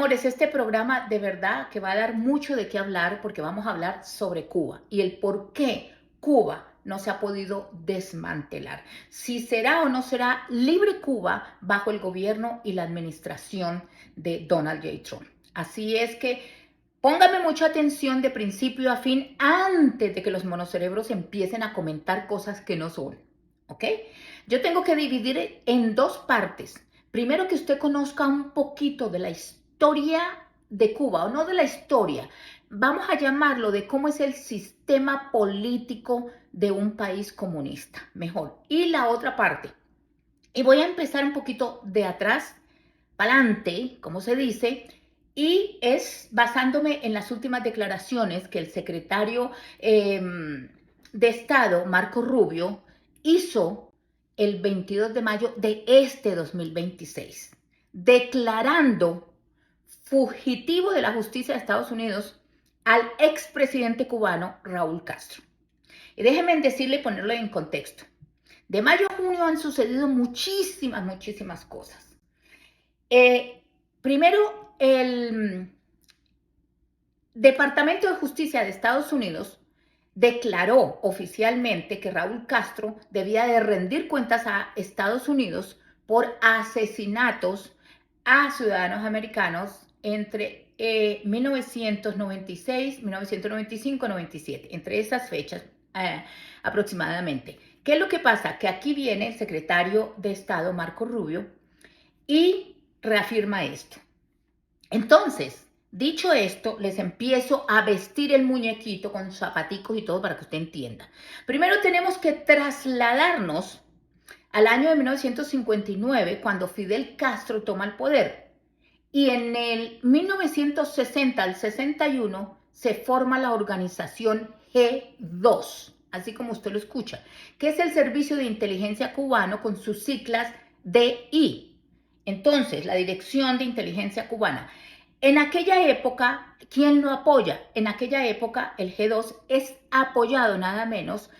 Señores, este programa de verdad que va a dar mucho de qué hablar porque vamos a hablar sobre Cuba y el por qué Cuba no se ha podido desmantelar. Si será o no será libre Cuba bajo el gobierno y la administración de Donald J. Trump. Así es que póngame mucha atención de principio a fin antes de que los monocerebros empiecen a comentar cosas que no son. ¿Ok? Yo tengo que dividir en dos partes. Primero, que usted conozca un poquito de la historia de Cuba, o no de la historia, vamos a llamarlo de cómo es el sistema político de un país comunista, mejor. Y la otra parte, y voy a empezar un poquito de atrás para adelante, como se dice, y es basándome en las últimas declaraciones que el secretario de Estado, Marco Rubio, hizo el 22 de mayo de este 2026, declarando fugitivo de la justicia de Estados Unidos al expresidente cubano Raúl Castro. Y déjenme decirle y ponerlo en contexto. De mayo a junio han sucedido muchísimas cosas. Primero, el Departamento de Justicia de Estados Unidos declaró oficialmente que Raúl Castro debía de rendir cuentas a Estados Unidos por asesinatos a ciudadanos americanos entre 1996, 1995, 97, entre esas fechas aproximadamente. ¿Qué es lo que pasa? Que aquí viene el secretario de Estado, Marco Rubio, y reafirma esto. Entonces, dicho esto, les empiezo a vestir el muñequito con zapaticos y todo para que usted entienda. Primero tenemos que trasladarnos al año de 1959, cuando Fidel Castro toma el poder. Y en el 1960 al 61 se forma la organización G2, así como usted lo escucha, que es el Servicio de Inteligencia Cubano con sus siglas DI. Entonces, la Dirección de Inteligencia Cubana. En aquella época, ¿quién lo apoya? En aquella época, el G2 es apoyado nada menos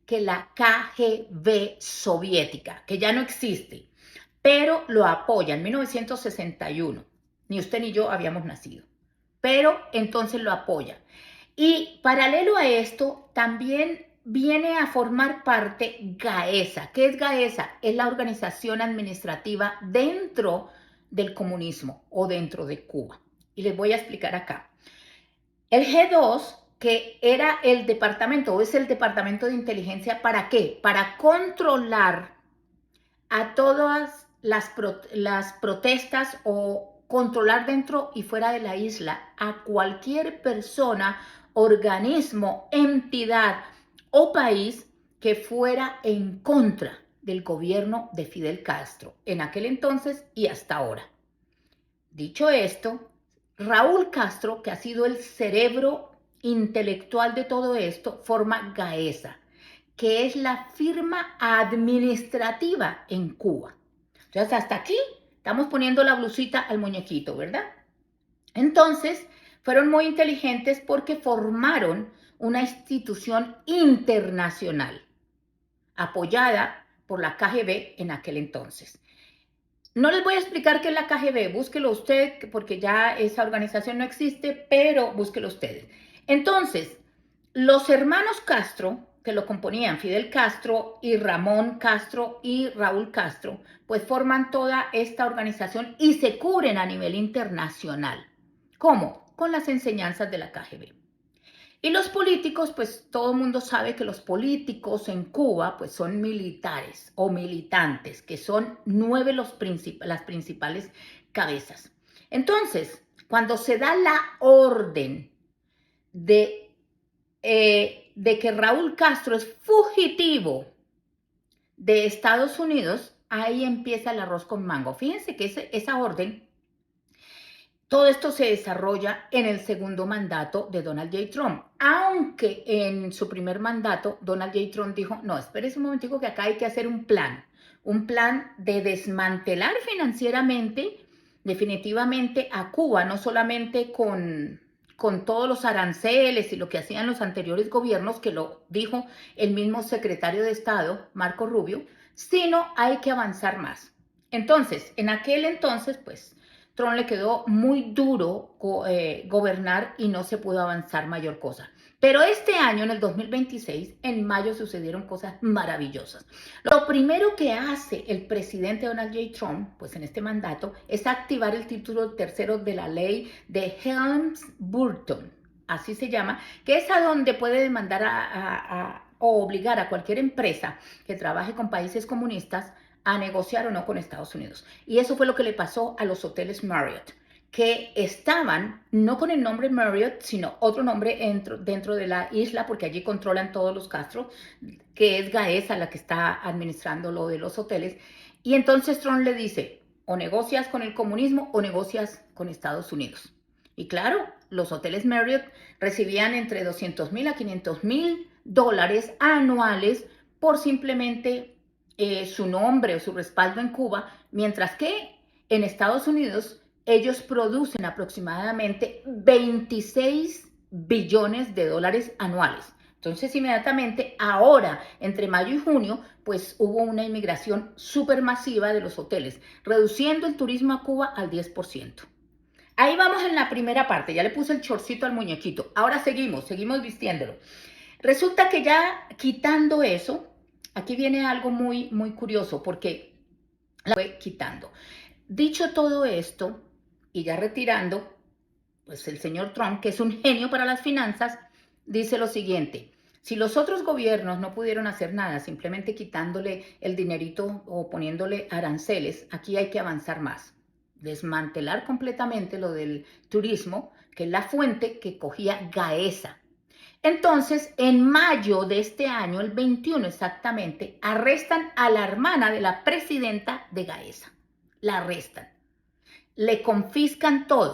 que la KGB soviética, que ya no existe, pero lo apoya en 1961. Ni usted ni yo habíamos nacido, pero entonces lo apoya. Y paralelo a esto, también viene a formar parte GAESA. ¿Qué es GAESA? Es la organización administrativa dentro del comunismo o dentro de Cuba. Y les voy a explicar acá. El G2, que era el departamento o es el departamento de inteligencia, ¿para qué? Para controlar a todas las protestas o controlar dentro y fuera de la isla a cualquier persona, organismo, entidad o país que fuera en contra del gobierno de Fidel Castro en aquel entonces y hasta ahora. Dicho esto, Raúl Castro, que ha sido el cerebro intelectual de todo esto, forma GAESA, que es la firma administrativa en Cuba. Entonces, hasta aquí estamos poniendo la blusita al muñequito, ¿verdad? Entonces, fueron muy inteligentes porque formaron una institución internacional apoyada por la KGB en aquel entonces. No les voy a explicar qué es la KGB, búsquelo usted, porque ya esa organización no existe, pero búsquelo ustedes. Entonces, los hermanos Castro, que lo componían Fidel Castro y Ramón Castro y Raúl Castro, pues forman toda esta organización y se cubren a nivel internacional. ¿Cómo? Con las enseñanzas de la KGB. Y los políticos, pues todo el mundo sabe que los políticos en Cuba pues son militares o militantes, que son 9 las principales cabezas. Entonces, cuando se da la orden de que Raúl Castro es fugitivo de Estados Unidos, ahí empieza el arroz con mango. Fíjense que esa orden, todo esto se desarrolla en el segundo mandato de Donald J. Trump, aunque en su primer mandato Donald J. Trump dijo, no, espérese un momentico que acá hay que hacer un plan de desmantelar financieramente definitivamente a Cuba, no solamente con todos los aranceles y lo que hacían los anteriores gobiernos, que lo dijo el mismo secretario de Estado, Marco Rubio, sino hay que avanzar más. Entonces, en aquel entonces, pues, Trump le quedó muy duro gobernar y no se pudo avanzar mayor cosa. Pero este año, en el 2026, en mayo sucedieron cosas maravillosas. Lo primero que hace el presidente Donald J. Trump, pues en este mandato, es activar el título tercero de la ley de Helms-Burton, así se llama, que es a donde puede demandar o obligar a cualquier empresa que trabaje con países comunistas a negociar o no con Estados Unidos. Y eso fue lo que le pasó a los hoteles Marriott, que estaban no con el nombre Marriott, sino otro nombre dentro de la isla, porque allí controlan todos los Castro, que es Gaesa la que está administrando lo de los hoteles. Y entonces Trump le dice, o negocias con el comunismo o negocias con Estados Unidos. Y claro, los hoteles Marriott recibían entre 200,000 a 500,000 dólares anuales por simplemente su nombre o su respaldo en Cuba, mientras que en Estados Unidos ellos producen aproximadamente 26 billones de dólares anuales. Entonces, inmediatamente, ahora, entre mayo y junio, pues hubo una inmigración supermasiva de los hoteles, reduciendo el turismo a Cuba al 10%. Ahí vamos en la primera parte, ya le puse el chorcito al muñequito. Ahora seguimos vistiéndolo. Resulta que ya quitando eso, aquí viene algo muy, muy curioso, porque la fue quitando. Dicho todo esto, y ya retirando, pues el señor Trump, que es un genio para las finanzas, dice lo siguiente: si los otros gobiernos no pudieron hacer nada, simplemente quitándole el dinerito o poniéndole aranceles, aquí hay que avanzar más. Desmantelar completamente lo del turismo, que es la fuente que cogía Gaesa. Entonces, en mayo de este año, el 21 exactamente, arrestan a la hermana de la presidenta de Gaesa. La arrestan. Le confiscan todo.